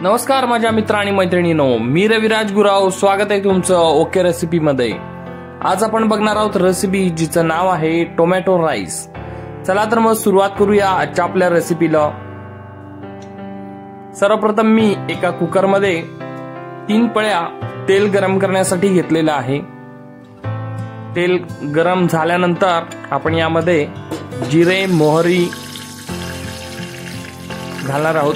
नमस्कार माझ्या मित्र आणि मैत्रिणींनो, मी रविराज गुराव. स्वागत आहे तुमचं ओके रेसिपी मध्ये. आज आपण बघणार आहोत रेसिपी जिचं नाव आहे टोमॅटो राईस. चला तर मग सुरुवात करूया आजच्या आपल्या रेसिपीला. सर्वप्रथम मी एका कुकर मध्ये 3 पळ्या तेल गरम करण्यासाठी घेतलेलं आहे. तेल गरम झाल्यानंतर आपण यामध्ये जिरे मोहरी घालणार आहोत.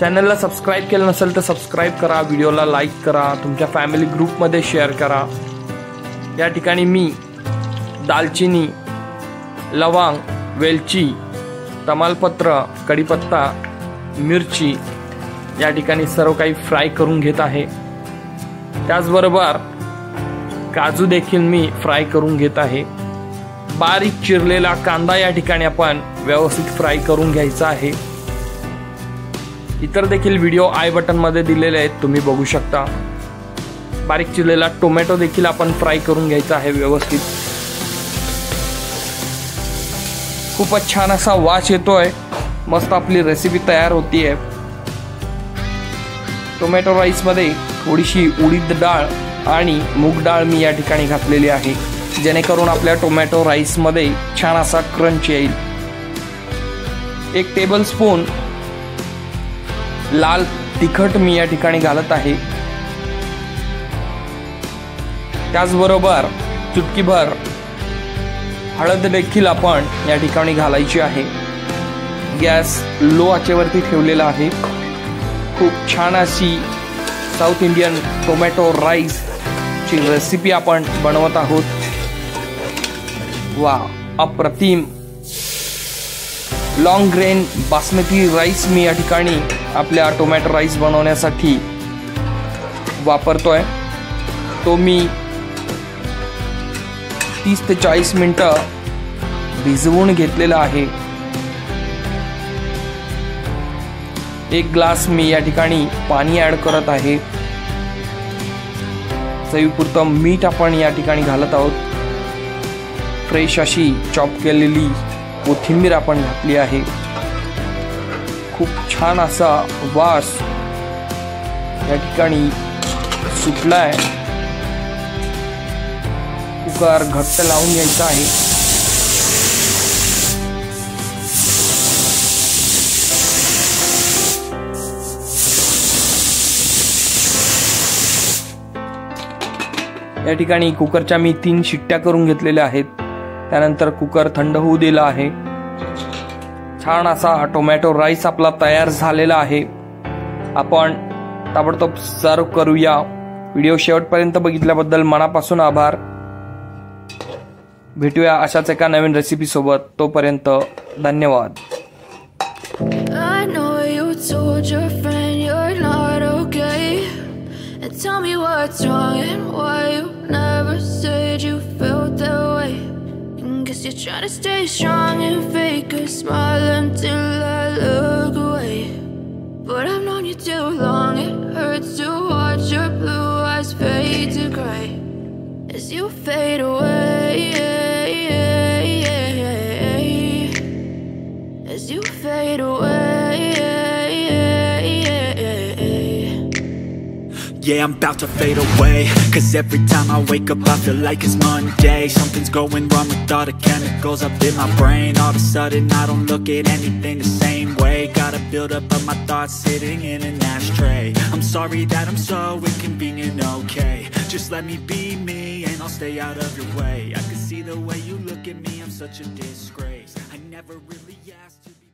चॅनलला सबस्क्राइब केलं नसेल तर सबस्क्राइब करा, व्हिडिओला लाईक करा, तुमच्या फॅमिली ग्रुपमध्ये शेअर करा. या ठिकाणी मी दालचिनी, लवंग, वेलची, तमालपत्र, कढीपत्ता, मिरची या ठिकाणी सर्व काही फ्राय करून घेत आहे. त्याचबरोबर काजू देखील मी फ्राय करून घेत आहे. बारीक चिरलेला कांदा या ठिकाणी आपण व्यवस्थित फ्राय करून घ्यायचा आहे. इतर देखील व्हिडिओ आय बटन मध्ये दिलेले आहेत, तुम्ही बघू शकता. बारीक चिरलेला टोमॅटो देखील आपण फ्राय करून घ्यायचा आहे व्यवस्थित. खूपच छान असा वास येतोय. मस्त आपली रेसिपी तयार होतीये. टोमॅटो राईस मध्ये थोडीशी उडीद डाळ आणि मूग डाळ मी या ठिकाणी घातलेली आहे, जेणेकरून आपल्या टोमॅटो राईस मध्ये छान असा क्रंच येईल. 1 टेबलस्पून लाल तिखट मी या ठिकाणी घालत आहे. त्याचबरोबर चुटकीभर हळद देखील आपण या ठिकाणी घालायची आहे. गॅस लो आचेवरती ठेवलेला आहे. खूप छान अशी साऊथ इंडियन टोमॅटो राईस ची रेसिपी आपण बनवत आहोत. वा, अप्रतिम लॉंग ग्रेन बासमती राईस मी या ठिकाणी आपल्या टोमॅटो राईस बनवण्यासाठी वापरतोय. तो मी 30 ते 40 मिनिटं भिजवून घेतलेला आहे. 1 ग्लास मी या ठिकाणी पाणी ऍड करत आहे. चवीपुरतं मीठ आपण या ठिकाणी घालत आहोत. फ्रेश अशी चॉप केलेली कोथिंबीर आपण घातली आहे. खूप छान असा वास या ठिकाणी सुटलाय. कुकर घट्ट लावून घ्यायचा आहे. या ठिकाणी कुकरच्या मी 3 शिट्ट्या करून घेतलेल्या आहेत. त्यानंतर कुकर थंड होऊ दिला आहे. छान असा टोमॅटो राईस आपला तयार झालेला आहे. आपण ताबडतोब सर्व करूया. व्हिडिओ शेवटपर्यंत बघितल्याबद्दल मनापासून आभार. भेटूया अशाच एका नवीन रेसिपी सोबत. तोपर्यंत धन्यवाद. Tell me what's wrong and why you never said you felt that way. Guess you're trying to stay strong and fake a smile until I look away. But I've known you too long, it hurts to watch your blue eyes fade to gray as you fade away, as you fade away. Yeah, I'm about to fade away, 'cause every time I wake up I feel like it's Monday. Something's going wrong with all the chemicals up in my brain. All of a sudden I don't look at anything the same way. Gotta build up of my thoughts sitting in an ashtray. I'm sorry that I'm so inconvenient, okay. Just let me be me and I'll stay out of your way. I can see the way you look at me, I'm such a disgrace. I never really asked to be